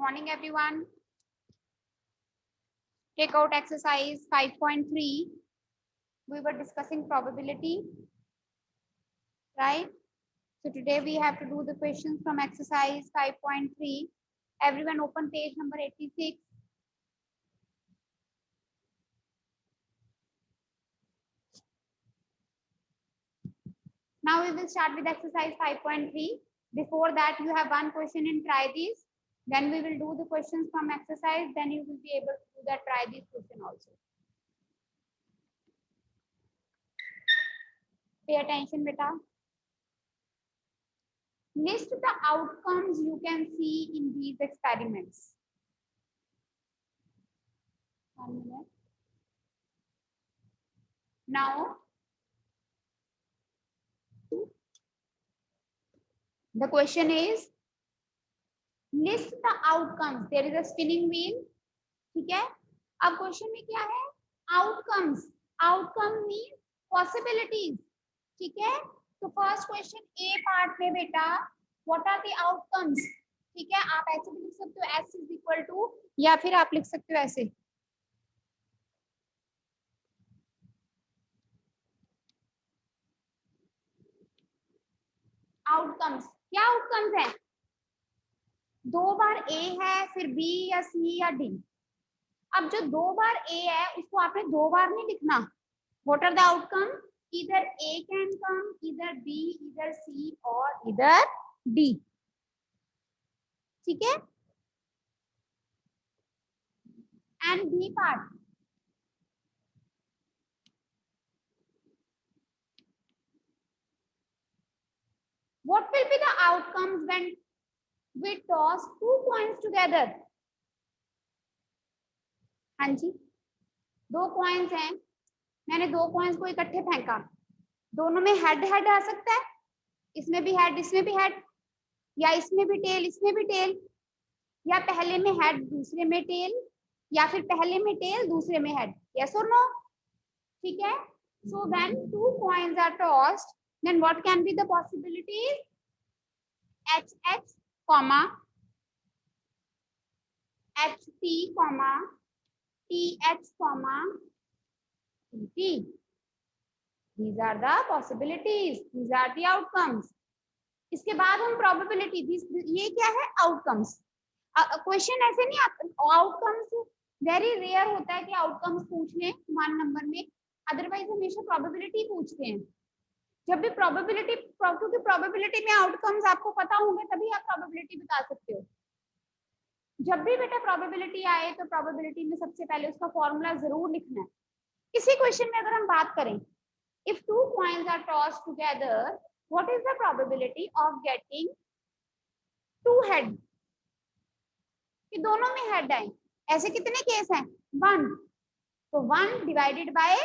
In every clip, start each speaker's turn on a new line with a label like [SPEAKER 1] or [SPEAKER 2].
[SPEAKER 1] morning, everyone. Take out exercise 5.3. We were discussing probability, right? So today we have to do the questions from exercise 5.3. Everyone open page number 86. Now we will start with exercise 5.3. Before that, you have one question in try these. Then we will do the questions from exercise. Then you will be able to do that try these question also. Pay attention, beta. List the outcomes you can see in these experiments. 1 minute. Now, the question is, list the outcomes. There is a spinning wheel. ठीक है? अब question में क्या है? Outcomes. Outcome means possibilities. ठीक है? तो first question A part में बेटा, व्हाट आर द आउटकम्स? ठीक है, आप ऐसे भी लिख सकते हो एस इज इक्वल टू, या फिर आप लिख सकते हो ऐसे, आउटकम्स. क्या आउटकम्स है? 2 बार ए है, फिर बी या सी या डी. अब जो 2 बार ए है उसको आपने 2 बार नहीं लिखना. What are the outcome? इधर ए कैन कम, इधर बी, इधर सी और इधर डी. ठीक है? And B part, what will be the outcomes when we toss 2 coins together? हाँ जी, 2 coins हैं, मैंने 2 coins को इकट्ठे फेंका, दोनों में हेड हेड आ सकता है, इसमें भी हेड इसमें भी हेड, या इसमें भी टेल इसमें भी टेल, या पहले में हेड दूसरे में टेल, या फिर पहले में टेल दूसरे में हेड. यस और नो? ठीक है. So when 2 coins are tossed, then what can be the possibilities? HH, HT, TH, TT. These are the possibilities. These are the outcomes. इसके बाद हम probability, ये क्या है? Outcomes. क्वेश्चन ऐसे नहीं आता. आउटकम्स वेरी रेयर होता है कि आउटकम्स पूछ लें 1 नंबर में, अदरवाइज हमेशा प्रोबेबिलिटी पूछते हैं. जब भी प्रोबेबिलिटी, क्योंकि प्रोबेबिलिटी में आउटकम्स आपको पता होंगे तभी आप प्रोबेबिलिटी बता सकते हो. जब भी बेटा प्रोबेबिलिटी आए तो प्रोबेबिलिटी में सबसे पहले उसका फॉर्मूला जरूर लिखना है. इसी क्वेश्चन में अगर हम बात करें, if 2 coins are tossed together, what is the probability of getting 2 head? कि दोनों में हेड आए. ऐसे कितने केस हैं? 1. तो 1 divided by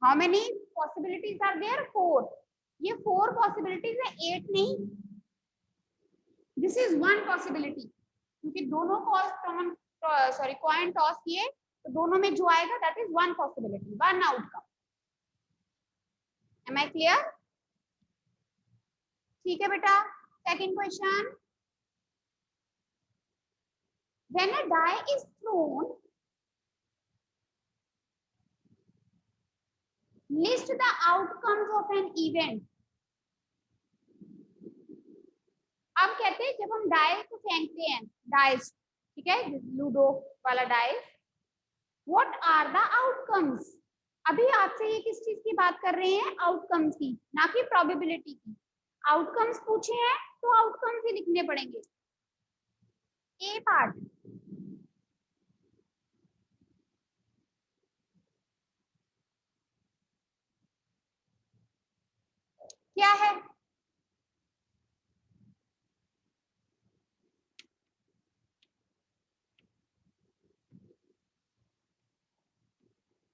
[SPEAKER 1] how many possibilities are there? 4. ये 4 पॉसिबिलिटीज है, 8 नहीं. दिस इज 1 पॉसिबिलिटी, क्योंकि दोनों कॉइन टॉस किए तो दोनों में जो आएगा that is 1 possibility, 1 outcome. Am I clear? ठीक है बेटा. Second question, when a die is thrown, list the outcomes of an event. अब कहते हैं जब हम डाइस को फेंकते हैं, डाइस, ठीक है, लूडो वाला dice, what are the outcomes? अभी आपसे ये किस चीज की बात कर रहे हैं? आउटकम्स की, ना कि प्रोबेबिलिटी की. आउटकम्स पूछे हैं तो आउटकम्स ही लिखने पड़ेंगे. ए पार्ट, क्या है?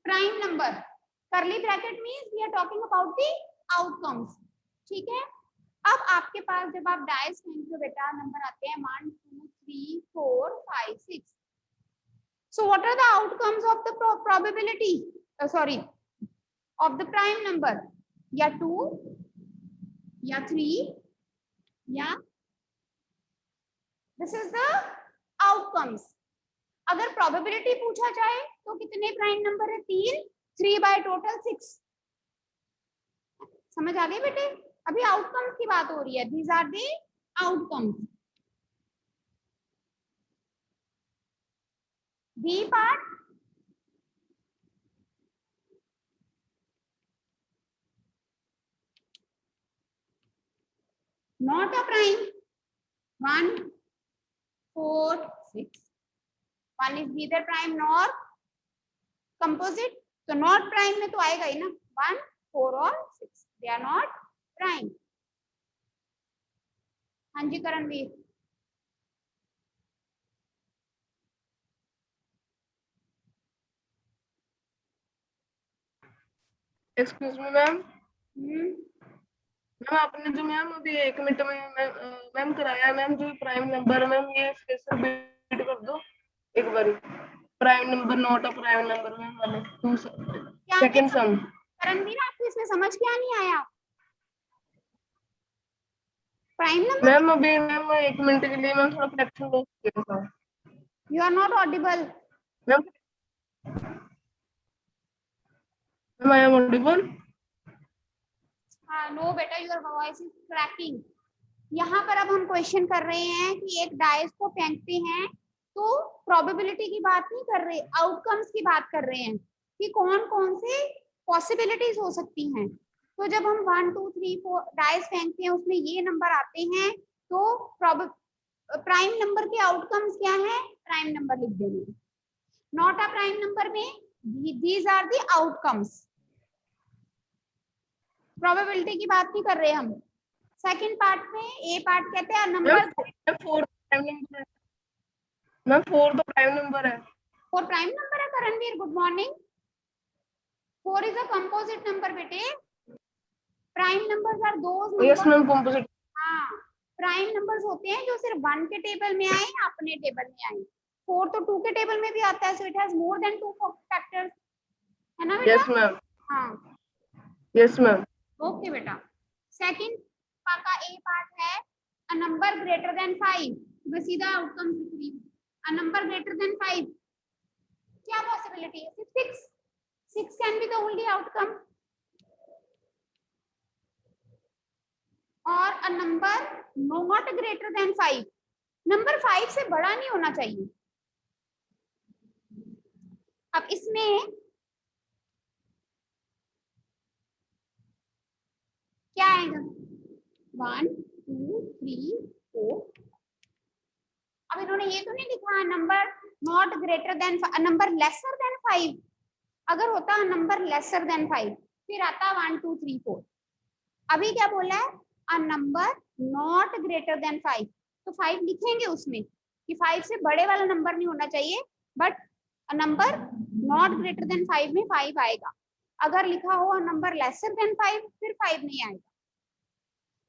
[SPEAKER 1] Prime number. Curly bracket means we are talking about the outcomes. ठीक है. अब आपके पास जब आप डाइस फेंकते हो बेटा, नंबर आते हैं 1 2 3 4 5 6. So what are the outcomes of the probability, sorry, of the prime number? या 2 या 3 या, दिस इज द आउटकम्स। अगर प्रोबेबिलिटी पूछा जाए तो कितने प्राइम नंबर है? 3, 3 बाय टोटल 6। समझ आ गई बेटे? अभी आउटकम्स की बात हो रही है। These are the outcomes. B part, not a prime, 1, 4, 6। 1 is neither prime nor composite, तो नॉट प्राइम में तो आएगा ही ना। 1, 4 और 6 दे आर नॉट प्राइम। हाँ जी करणवीर।
[SPEAKER 2] Excuse me ma'am.
[SPEAKER 1] हम्म,
[SPEAKER 2] मैम आपने जो मैम अभी 1 मिनट में मैम कराया मैम, जो प्राइम नंबर मैम ये फिर से रिपीट कर दो एक बारी। Prime number not a prime number ma'am वाले टू
[SPEAKER 1] क्या
[SPEAKER 2] सेकंड सम।
[SPEAKER 1] करणवीर आपको इसमें समझ क्या नहीं आया? प्राइम नंबर,
[SPEAKER 2] मैम अभी मैम 1 मिनट के लिए मैम थोड़ा कनेक्शन लॉस हो गया था
[SPEAKER 1] you are not audible.
[SPEAKER 2] Ma'am. Ma'am I am audible.
[SPEAKER 1] हाँ नो बेटा, योर वॉइस इज क्रैकिंग। यहाँ पर अब हम क्वेश्चन कर रहे हैं कि एक डाइस को फेंकते हैं, तो प्रोबेबिलिटी की बात नहीं कर रहे, आउटकम्स की बात कर रहे हैं कि कौन कौन से पॉसिबिलिटीज हो सकती हैं। तो जब हम 1, 2, 3, 4 डाइस फेंकते हैं, उसमें ये नंबर आते हैं, तो प्राइम नंबर के आउटकम्स क्या है? प्राइम नंबर लिख देंगे। नॉट अ प्राइम नंबर में these are the outcomes. Probability की बात नहीं कर रहे हम। सेकंड पार्ट में ए पार्ट कहते हैं नंबर
[SPEAKER 2] मैम 4 प्राइम नंबर है मैम, 4 तो प्राइम नंबर है।
[SPEAKER 1] 4 प्राइम नंबर है Karanveer, good morning. 4 is a composite number बेटे। Prime numbers are those
[SPEAKER 2] yes
[SPEAKER 1] number,
[SPEAKER 2] ma'am composite.
[SPEAKER 1] हाँ प्राइम नंबर्स होते हैं जो सिर्फ 1 के टेबल में आए या अपने टेबल में आए। 4 तो 2 के टेबल में भी आता है, so it has more than 2 factors, है ना बेटा?
[SPEAKER 2] Yes ma'am.
[SPEAKER 1] हाँ
[SPEAKER 2] यस मैम।
[SPEAKER 1] ओके बेटा। सेकंड पार्ट का ए पार्ट है अ नंबर ग्रेटर देन 5। मैं सीधा आउटकम लिख रही हूँ। अ नंबर ग्रेटर देन 5, क्या पॉसिबिलिटी है? 6। 6 can be the only outcome. और a number not greater than 5, number 5 से बड़ा नहीं होना चाहिए। अब इसमें क्या आएगा? 1, 2, 3, 4। अब इन्होंने ये तो नहीं लिखा number not greater then, number lesser than 5। अगर होता नंबर लेसर देन 5 फिर आता 1, 2, 3, 4। अभी क्या बोला है? अ नंबर नॉट ग्रेटर देन 5, तो 5 लिखेंगे उसमें कि 5 से बड़े वाला नंबर नहीं होना चाहिए, but a number not greater than 5 में 5 आएगा। अगर लिखा हो नंबर लेसर देन 5 फिर 5 नहीं आएगा।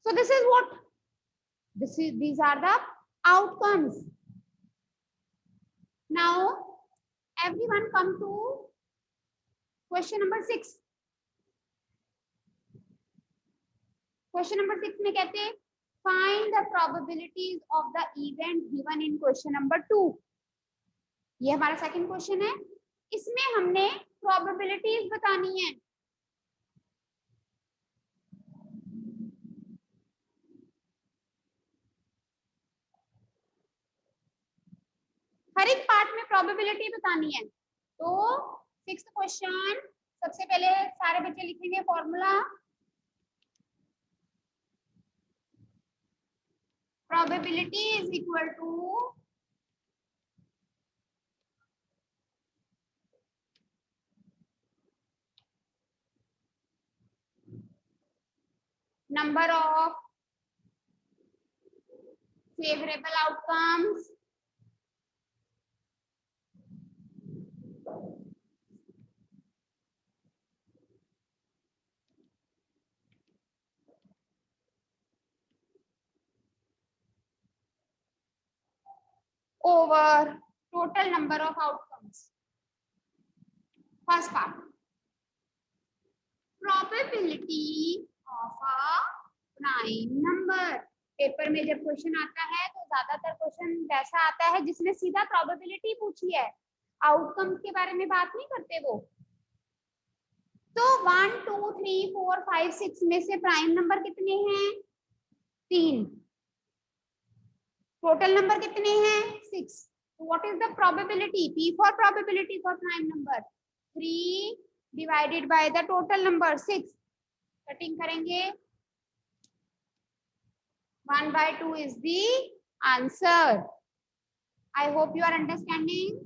[SPEAKER 1] So this is what these are the outcomes. Now everyone come to question number 6. Question number 6 में कहते हैं find the probabilities of the event given in question number 2. ये हमारा सेकंड क्वेश्चन है। इसमें हमने probabilities बतानी है। हर एक पार्ट में प्रोबेबिलिटी बतानी है। तो 6th क्वेश्चन, सबसे पहले सारे बच्चे लिखेंगे formula. Probability is equal to number of favourable outcomes over total number of outcomes. First part, probability of a prime number. Paper में जब क्वेश्चन आता है तो ज्यादातर क्वेश्चन वैसा आता है जिसने सीधा प्रोबेबिलिटी पूछी है, आउटकम के बारे में बात नहीं करते वो। तो 1 2 3 4 5 6 में से प्राइम नंबर कितने हैं? 3। टोटल नंबर कितने हैं? 6। What is the probability? P for probability for prime number 3 divided by the total number 6। Cutting करेंगे, 1/2 is the answer. I hope you are understanding.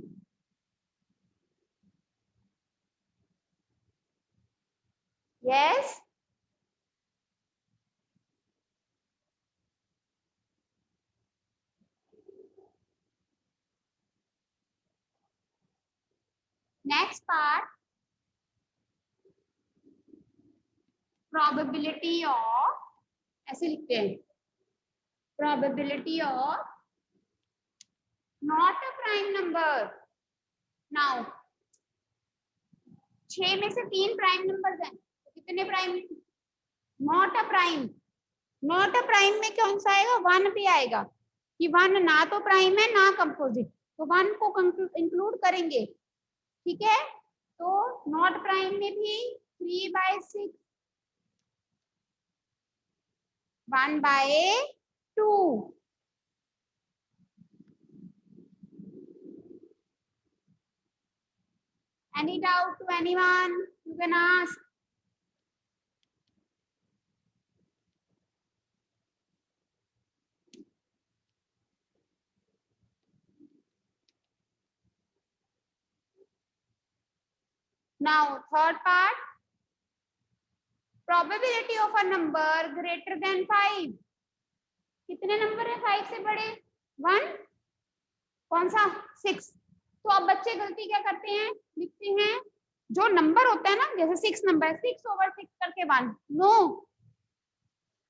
[SPEAKER 1] Yes. Next part, probability of, ऐसे लिखते हैं, probability of not a prime number. Now 6 में से 3 prime numbers हैं, तो कितने prime? Not a prime. Not a prime में कौन सा आएगा? 1 भी आएगा कि 1 ना तो प्राइम है ना कंपोजिट, तो 1 को इंक्लूड करेंगे। ठीक है, तो नॉट प्राइम में भी 3/6, 1/2। Any doubt to anyone? You can ask. Now third part, probability of a number greater than 5. कितने नंबर है 5 से बड़े? 1, कौन सा? 6। तो अब बच्चे गलती क्या करते हैं? लिखते हैं जो नंबर होता है ना, जैसे 6 नंबर, 6/6 करके 1। नो,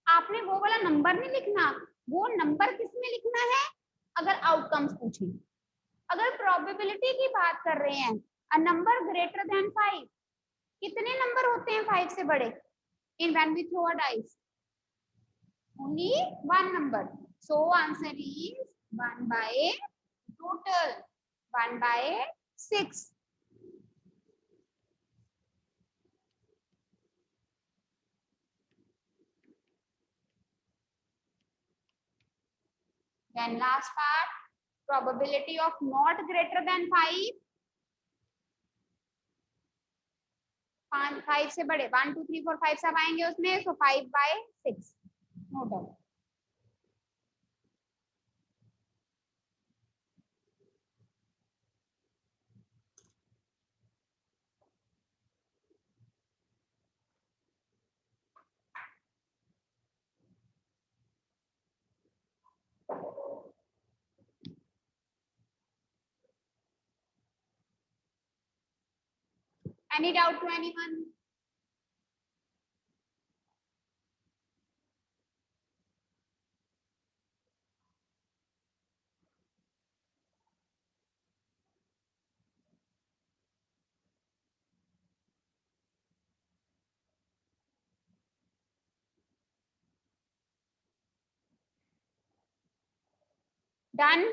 [SPEAKER 1] आपने वो वाला नंबर नहीं लिखना, वो नंबर किस में लिखना है? अगर आउटकम्स पूछे, अगर प्रोबेबिलिटी की बात कर रहे हैं, अ नंबर ग्रेटर देन 5, कितने नंबर होते हैं 5 से बड़े? In when we throw a dice, only 1 number. So answer is 1 by total, 1/6. Then last part, probability of not greater than 5. 5 से बड़े 1 2 3 4 5 सब आएंगे उसमें, so 5/6, no doubt. Any doubt to anyone? Done?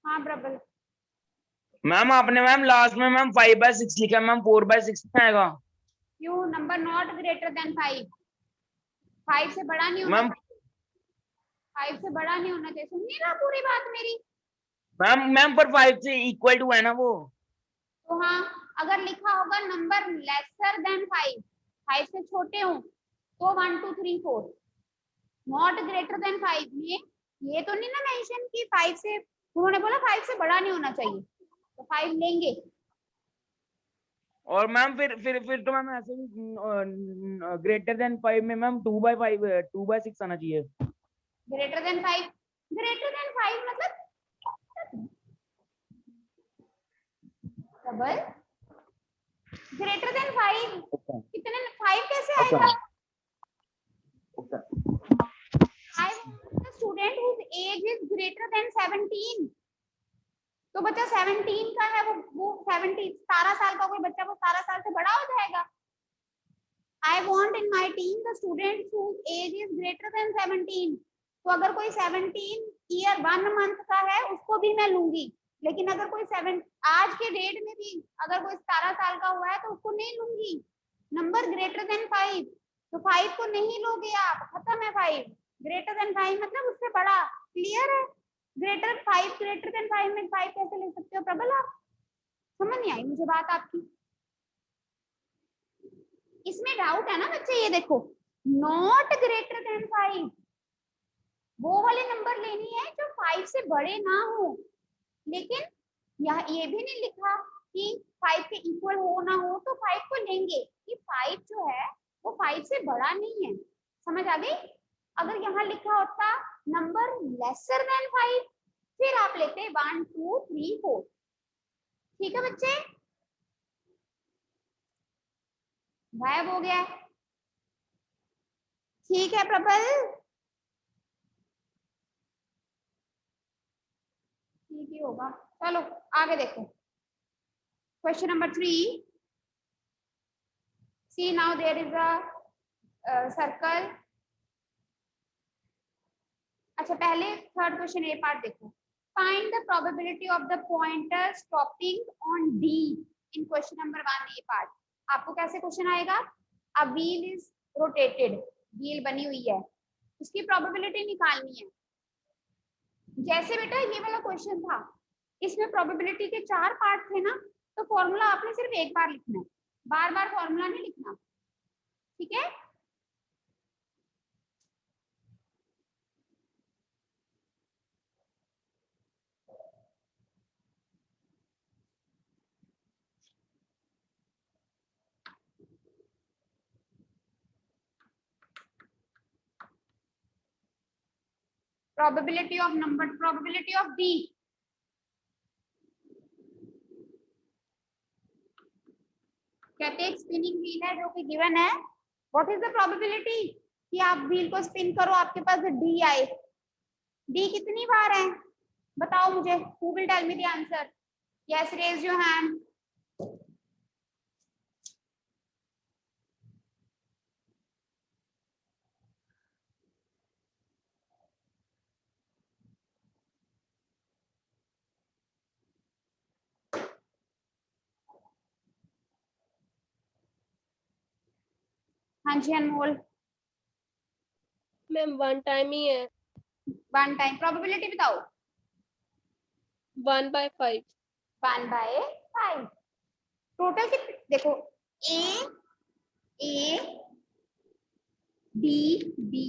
[SPEAKER 1] हाँ प्रबल।
[SPEAKER 3] मैम आपने मैम लास्ट में ma'am 5/6 लिखा, मैम 4/6 में आएगा।
[SPEAKER 1] क्यों? नंबर नॉट ग्रेटर देन 5, 5 से बड़ा नहीं होना,
[SPEAKER 3] मैम
[SPEAKER 1] 5 से बड़ा नहीं होना चाहिए। सुनिए ना पूरी बात मेरी।
[SPEAKER 3] मैम पर 5 से इक्वल टू है ना वो।
[SPEAKER 1] तो हाँ, अगर लिखा होगा नंबर लेसर देन 5, 5 से छोटे हो, तो 1 2 3 4। नॉट ग्रेटर देन 5 में ये तो नहीं ना मेंशन कि 5 से, उन्होंने बोला 5 से बड़ा नहीं होना चाहिए, तो 5 लेंगे।
[SPEAKER 3] और मैम फिर तो मैम ऐसे भी ग्रेटर देन 5 में मैम 2/5 2/6 आना चाहिए।
[SPEAKER 1] ग्रेटर देन 5, ग्रेटर देन 5 मतलब डबल, ग्रेटर देन 5 कितने? 5 कैसे आएगा? I want the student whose age is greater than 17. तो बच्चा 17 का है, वो 17 साल का कोई बच्चा वो 17 साल से बड़ा हो जाएगा। I want in my team the student whose age is greater than 17। तो अगर कोई 17 ईयर 1 मंथ का है उसको भी मैं लूंगी, लेकिन अगर कोई 7 आज के डेट में भी अगर कोई 17 साल का हुआ है तो उसको नहीं लूंगी। नंबर ग्रेटर देन 5, तो 5 को नहीं लोगे आप, खत्म है 5। ग्रेटर देन 5 मतलब उससे बड़ा, क्लियर है। ग्रेटर देन 5 में 5 कैसे ले सकते हो प्रबल आप? समझ नहीं आई मुझे बात आपकी। इसमें डाउट है ना बच्चे, ये देखो नॉट ग्रेटर देन 5, वो वाले नंबर लेनी है जो 5 से बड़े ना हो। लेकिन यह ये भी नहीं लिखा कि 5 के इक्वल हो ना हो तो 5 को लेंगे, कि 5 जो है वो 5 से बड़ा नहीं है। समझ आ गई? अगर यहाँ लिखा होता नंबर लेसर देन 5 फिर आप लेते 1 2 3 4। ठीक है बच्चे, गायब हो गया। ठीक है प्रबल, ठीक ही होगा। चलो आगे देखो, question number 3। See now there is a circle. अच्छा पहले थर्ड क्वेश्चन ए पार्ट देखो। Find the probability of the pointer stopping on D in question number 1 A part. आपको कैसे क्वेश्चन आएगा? A wheel is rotated, wheel बनी हुई है, उसकी प्रोबेबिलिटी निकालनी है। जैसे बेटा ये वाला क्वेश्चन था, इसमें प्रोबेबिलिटी के 4 पार्ट थे ना, तो फॉर्मूला आपने सिर्फ एक बार लिखना है, बार बार फॉर्मूला नहीं लिखना। ठीक है, probability of number, probability of B. कहते हैं स्पिनिंग व्हील है जो कि गिवन है, व्हाट इज द प्रोबेबिलिटी कि आप व्हील को स्पिन करो आपके पास डी आए। डी कितनी बार है बताओ मुझे, who will tell me the answer? Yes, raise your hand. हाँ जी अनमोल।
[SPEAKER 4] मैम 1 टाइम ही है।
[SPEAKER 1] 1 टाइम, प्रोबेबिलिटी बताओ।
[SPEAKER 4] 1/5।
[SPEAKER 1] 1/5। टोटल कितने देखो, ए बी बी।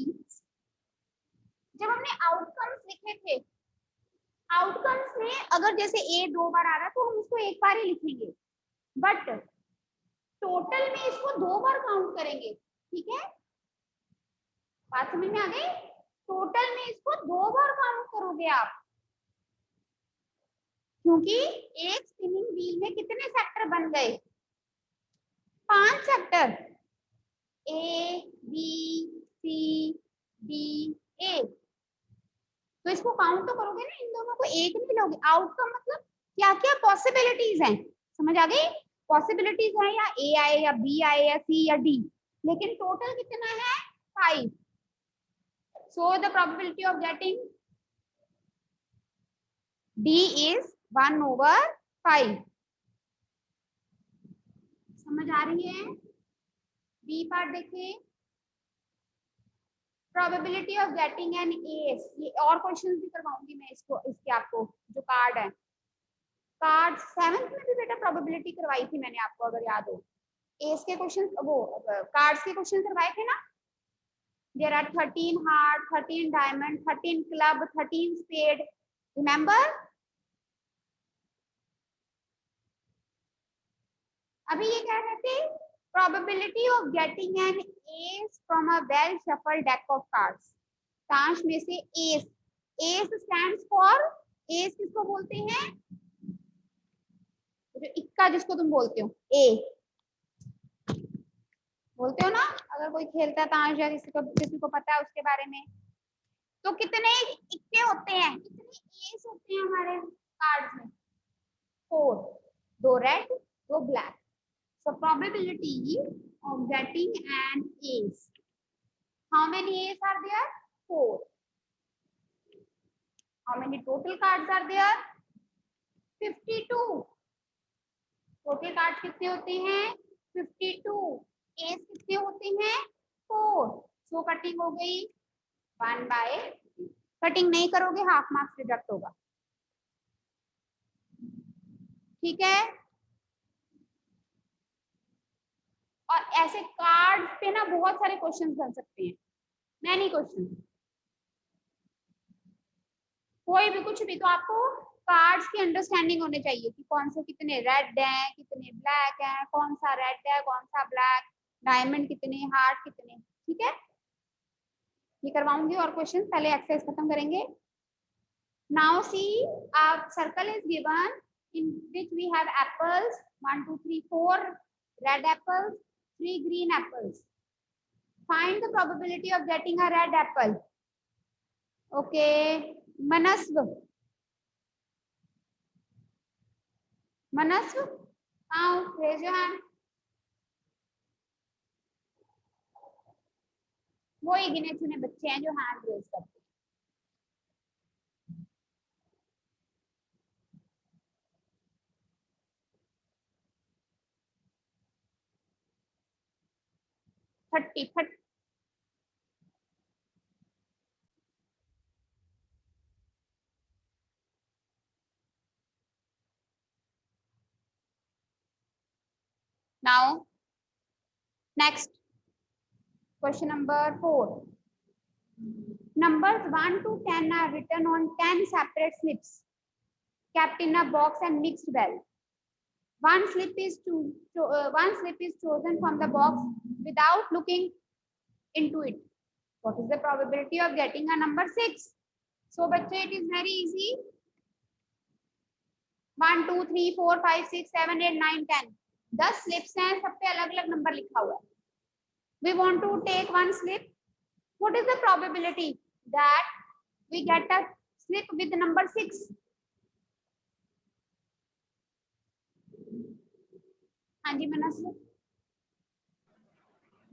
[SPEAKER 1] जब हमने आउटकम्स लिखे थे, आउटकम्स में अगर जैसे ए 2 बार आ रहा है तो हम उसको एक बार ही लिखेंगे, बट टोटल में इसको 2 बार काउंट करेंगे। ठीक है, बात समझ में आ गई? टोटल में इसको 2 बार काउंट करोगे आप, क्योंकि एक स्पिनिंग व्हील में कितने सेक्टर बन गए? 5 sector, A B C D A. तो इसको काउंट तो करोगे ना, इन दोनों को एक नहीं लोगे। आउटकम मतलब क्या क्या पॉसिबिलिटीज हैं, समझ आ गई? पॉसिबिलिटीज है या ए आए या बी आए या सी या डी, लेकिन टोटल कितना है? 5। So the probability of getting D is 1/5। समझ आ रही है? बी पार्ट देखिए, probability of getting an S. ये और क्वेश्चंस भी करवाऊंगी मैं इसको, इसके आपको जो कार्ड है, कार्ड 7th में भी बेटा प्रोबेबिलिटी करवाई थी मैंने आपको, अगर याद हो। एस के क्वेश्चन, वो कार्ड्स के क्वेश्चन करवाए थे ना। There are 13 heart, 13 diamond, 13 club, 13 spade, remember? अभी ये कह रहे थे probability of getting an ace from a well shuffled deck of cards. ताश में से ace, ace stands for, ace किसको बोलते हैं? जो इक्का जिसको तुम बोलते हो, ए बोलते हो ना, अगर कोई खेलता है ताश या किसी को पता है उसके बारे में। तो कितने इक्के होते हैं, कितने एस होते हैं हमारे कार्ड्स में? 4, 2 red 2 black. So probability of getting an ace. How many A's are there? 4. How many total cards are there? 52. Total card कितने होते हैं? 52. एज कितने होते हैं? 4. सो कटिंग हो गई 1/3. कटिंग नहीं करोगे हाफ मार्क्स डिडक्ट होगा, ठीक है। और ऐसे कार्ड पे ना बहुत सारे क्वेश्चन बन सकते हैं, मैनी क्वेश्चन, कोई भी कुछ भी। तो आपको कार्ड्स की अंडरस्टैंडिंग होनी चाहिए कि कौन से कितने रेड हैं, कितने ब्लैक हैं, कौन सा रेड है कौन सा ब्लैक, डायमंड कितने, हार्ट कितने, ठीक है। ये करवाऊंगी और क्वेश्चन, पहले एक्सरसाइज खत्म करेंगे। Now see a circle is given in which we have apples 1 2 3 4 red apples, 3 green apples. Find the probability of getting a red apple. Okay Manasv, Manasv, raise your hand. वो ही गिने चुने बच्चे हैं जो हैंड रेज करते हैं। Thirty. Now, next, question number 4. Numbers 1 to 10 are written on 10 separate slips, kept in a box and mixed well. One slip is chosen from the box without looking into it. What is the probability of getting a number 6? So, बच्चे, it is very easy. 1 2 3 4 5 6 7 8 9 10. 10 slips हैं, सब पे अलग अलग number लिखा हुआ है. We want to take one slip. What is the probability that we get a slip with number 6? हाँ जी मनस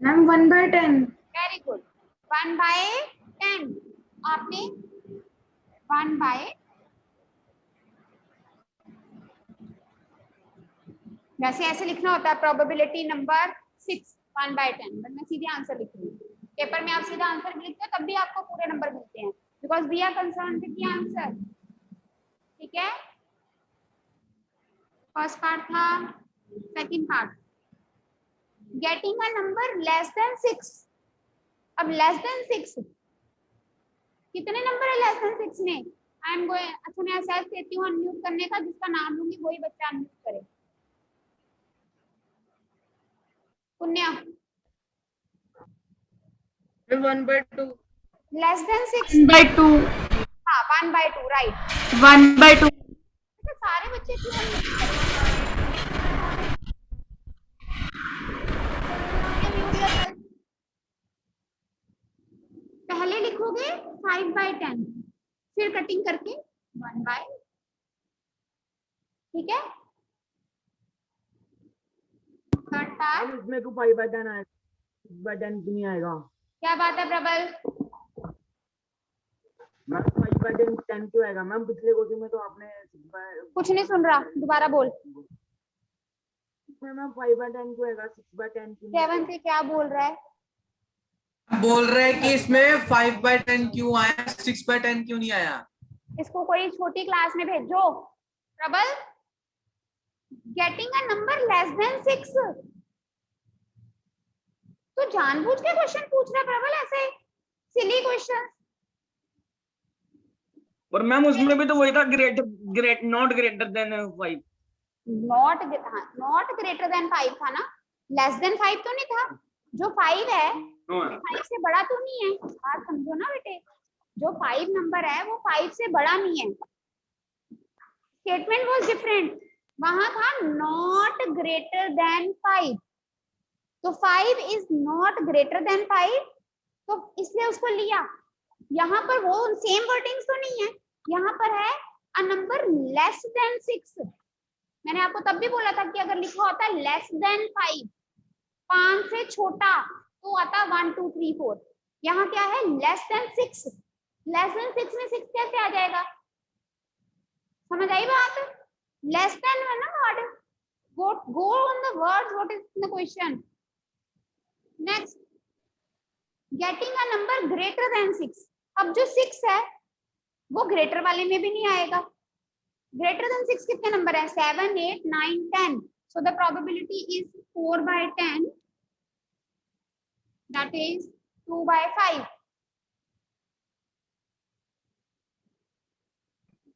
[SPEAKER 2] मैम 1/10.
[SPEAKER 1] Very good. 1/10. आपने 1/, वैसे ऐसे लिखना होता है प्रोबेबिलिटी नंबर 6 1/10, बट मैं सीधे आंसर लिख रही हूँ. पेपर में आप सीधा आंसर लिखते हो तब भी आपको पूरे नंबर मिलते हैं, because we are concern with the answer. ठीक है, फर्स्ट पार्ट था. Second part, getting a number less than 6. अब लेस देन 6 कितने नंबर है लेस देन 6 में? आई एम गोइंग, अच्छा मैं एसएस देती हूँ अनम्यूट करने का, जिसका नाम लूंगी वही बच्चा अनम्यूट करे. पुण्या
[SPEAKER 2] 1/2.
[SPEAKER 1] Less than 6.
[SPEAKER 2] 1/2.
[SPEAKER 1] हाँ 1/2 राइट.
[SPEAKER 2] 1/2.
[SPEAKER 1] सारे बच्चे पहले लिखोगे 5/10, फिर कटिंग करके 1/, ठीक है. थर्ड पार्ट,
[SPEAKER 3] इसमें तो 5/10 आएगा, 6/10 भी नहीं आएगा.
[SPEAKER 1] क्या बात है प्रबल?
[SPEAKER 3] मैम 5/10 क्यों आएगा मैम? पिछले क्वेश्चन में तो आपने
[SPEAKER 1] कुछ नहीं सुन रहा, दोबारा बोल.
[SPEAKER 3] मैम 5/10 क्यों आएगा, 6/10 क्यों?
[SPEAKER 1] सेवन से क्या बोल रहा है?
[SPEAKER 4] बोल रहे हैं कि इसमें 5/10 क्यों आया, 6/10 क्यों नहीं आया?
[SPEAKER 1] इसको कोई छोटी क्लास में भेजो. प्रबल, getting a number less than 6, तो जानबूझ के क्वेश्चन पूछ रहा है प्रबल, ऐसे सिली क्वेश्चन.
[SPEAKER 3] और मैम उसमें भी तो वही था, not greater than 5.
[SPEAKER 1] Not greater than 5 था ना, लेस देन 5 तो नहीं था. जो 5 है 5 से बड़ा तो नहीं है, बात समझो ना बेटे. जो 5 नंबर है वो 5 से बड़ा नहीं है. स्टेटमेंट वाज डिफरेंट, वहां था नॉट ग्रेटर देन 5, तो 5 इज नॉट ग्रेटर देन 5, तो इसलिए उसको लिया. यहाँ पर वो सेम वर्डिंग्स तो नहीं है, यहाँ पर है अ नंबर लेस देन 6. मैंने आपको तब भी बोला था कि अगर लिखा होता है लेस देन 5 5 से छोटा तो आता 1 2 3 4। यहाँ क्या है लेस देन 6, लेस देन 6 में 6 कैसे आ जाएगा, समझ आई बात? लेस देन है ना word, go on the words what is in the question. Next, getting a number greater than 6। अब जो 6 है वो ग्रेटर वाले में भी नहीं आएगा। ग्रेटर देन 6 कितने नंबर है, 7 8 9 10। so the probability is 4/10, that is 2/5।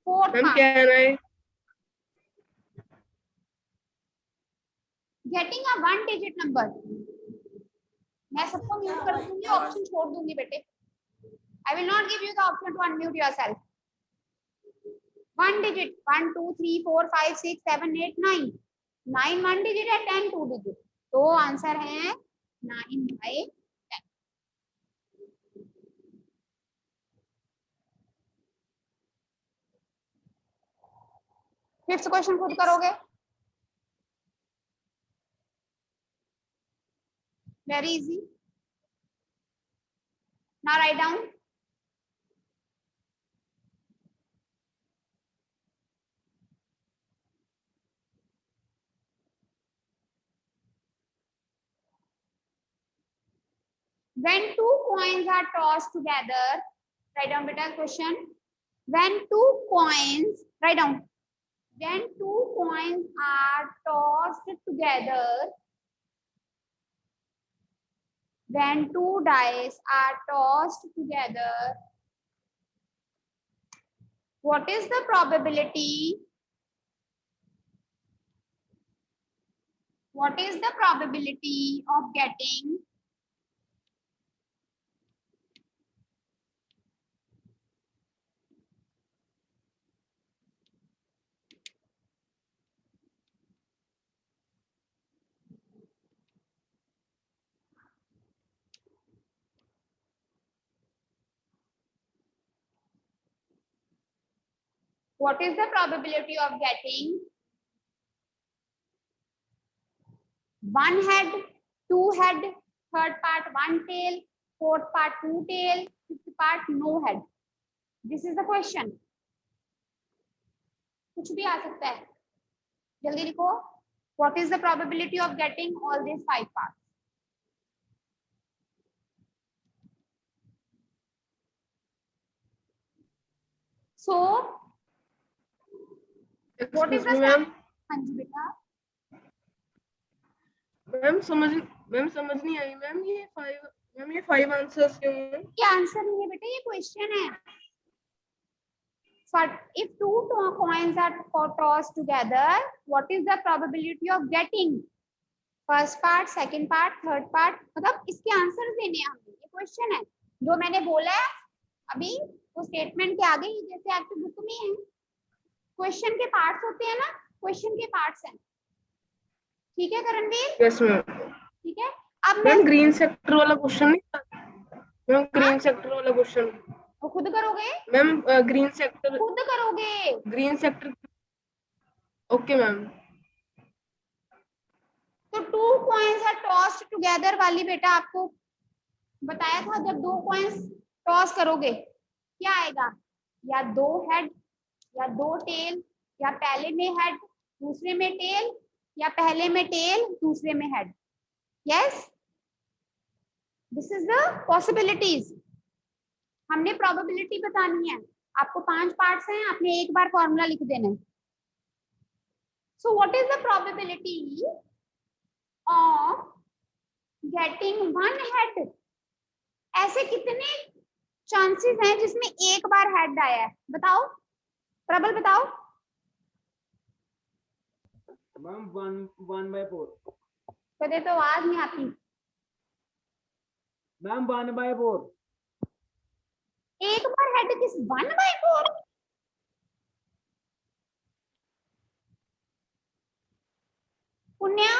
[SPEAKER 1] Fourth
[SPEAKER 2] ma'am क्या है ना,
[SPEAKER 1] गेटिंग अ 1 डिजिट नंबर। मैं सबको म्यूट कर दूंगी, ऑप्शन छोड़ दूंगी बेटे। I will not give you the option to unmute yourself. 1 digit 1 2 3 4 5 6 7 8 9। 9 1 digit है, 10 2 डिजिट, तो आंसर है 9/10। फिफ्थ क्वेश्चन खुद करोगे, very easy. Now write down. When two coins are tossed together, write down beta question. When two coins, write down. When two coins are tossed together, when two dice are tossed together, what is the probability? What is the probability of getting what is the probability of getting 1 head, 2 head, third part 1 tail, fourth part 2 tail, fifth part no head? This is the question. कुछ भी आ सकता है, जल्दी लिखो। What is the probability of getting all these 5 parts? So what is the
[SPEAKER 2] ma'am?
[SPEAKER 1] हाँ जी बेटा,
[SPEAKER 2] ma'am समझ नहीं आई मैम, ये 5 आंसर्स क्यों हैं?
[SPEAKER 1] ये आंसर नहीं है बेटा, ये क्वेश्चन है। But if two coins are tossed together, what is the probability of getting first part, second part, third part? मतलब इसके आंसर देने हैं हमें, ये क्वेश्चन है। जो मैंने बोला है अभी वो स्टेटमेंट के आगे, जैसे आपकी बुक में है क्वेश्चन के पार्ट्स होते हैं ना, क्वेश्चन के पार्ट्स हैं। ठीक है करणवीर?
[SPEAKER 2] Yes ma'am.
[SPEAKER 1] ठीक है, अब मैं
[SPEAKER 2] मैम ग्रीन सेक्टर वाला क्वेश्चन नहीं था मैम, ग्रीन सेक्टर वाला क्वेश्चन
[SPEAKER 1] वो खुद करोगे?
[SPEAKER 2] मैम, ग्रीन सेक्टर,
[SPEAKER 1] खुद करोगे।
[SPEAKER 2] Green sector. Okay ma'am.
[SPEAKER 1] तो 2 coins are tossed together वाली बेटा आपको बताया था, जब 2 coins टॉस करोगे क्या आएगा, या 2 हेड या 2 टेल, या पहले में हेड दूसरे में टेल, या पहले में टेल दूसरे में head. Yes, this is the possibilities. हमने प्रोबेबिलिटी बतानी है, आपको 5 पार्ट्स हैं, आपने एक बार फॉर्मूला लिख देना है। So what is the probability of getting 1 head? ऐसे कितने चांसेस हैं जिसमें एक बार हेड आया है, बताओ प्रबल बताओ।
[SPEAKER 3] मैम 1/4।
[SPEAKER 1] कदे तो आवाज नहीं आती।
[SPEAKER 3] मैम 1/4।
[SPEAKER 1] एक बार हेड किस 1/4? पुण्या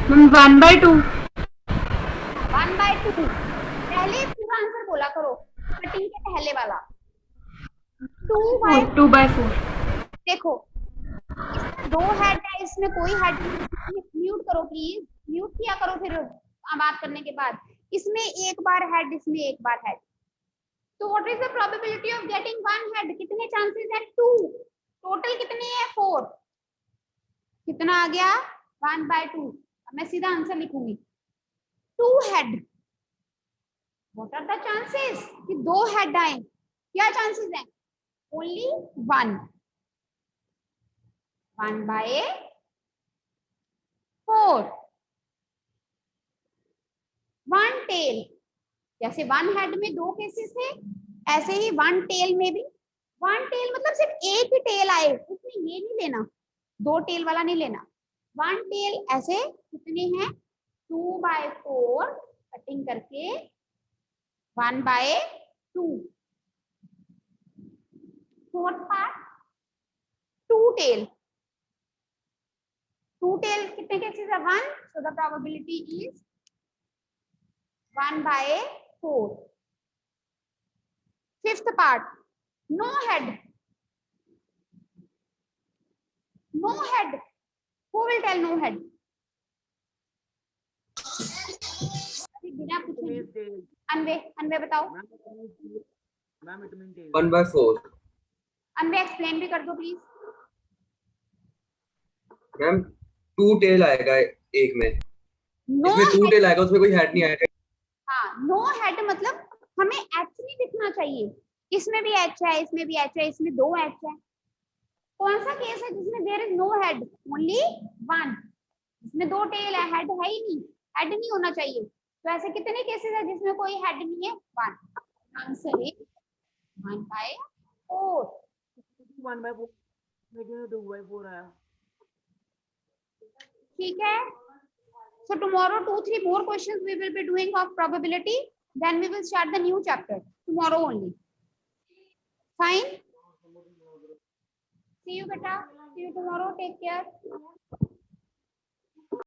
[SPEAKER 2] 1/2।
[SPEAKER 1] 1/2। पहले पूरा आंसर बोला करो, कटिंग के पहले वाला। 2/4।
[SPEAKER 2] देखो
[SPEAKER 1] दो हेड है, इसमें कोई हेड नहीं, म्यूट करो प्लीज, म्यूट किया करो फिर बात करने के बाद। इसमें एक बार हेड, इसमें एक बार हेड, तो what is the probability of getting one head? कितने चांसेस हैं? 2। टोटल कितने हैं? 4। कितना आ गया? 1/2। अब मैं सीधा आंसर लिखूंगी, 2 head. What are the chances कि 2 हेड आए? क्या चांसेस हैं? ओनली 1। 1/4। 1 टेल, जैसे 1 हेड में 2 केसेस थे, ऐसे ही 1 टेल में भी। 1 टेल मतलब सिर्फ एक ही टेल आए, उसमें ये नहीं लेना, 2 टेल वाला नहीं लेना। 1 टेल ऐसे कितने हैं? 2/4 कटिंग करके 1/2। 4th part 2 tail. 2 टेल कितने केसेस है? 1, so the probability is 1/4। 5th part no head। no head, who will tell no head? अभी बिना पूछे अनवे बताओ।
[SPEAKER 3] Ma'am it mean tell
[SPEAKER 4] 1/4
[SPEAKER 1] anyway explain भी कर दो प्लीज।
[SPEAKER 4] मैम 2 टेल आएगा एक में,
[SPEAKER 1] नो
[SPEAKER 4] इसमें 2 टेल आएगा, उसमें कोई हेड नहीं आएगा।
[SPEAKER 1] हाँ, नो हेड मतलब हमें एच नहीं दिखना चाहिए। इसमें भी एच है, इसमें भी एच है, इसमें 2 एच है। कौन सा केस है जिसमें there is no head? Only 1। इसमें 2 टेल है, हेड है ही नहीं, हेड नहीं होना चाहिए। तो ऐसे कितने केसेस है जिसमें कोई हेड नहीं है? 1। Answer is 1/4।
[SPEAKER 3] 1/4 लेकिन 2/4 आया।
[SPEAKER 1] ठीक है, so tomorrow 2-3 more questions we will be doing of probability, then we will start the new chapter tomorrow only. Fine, see you beta, see you tomorrow, take care.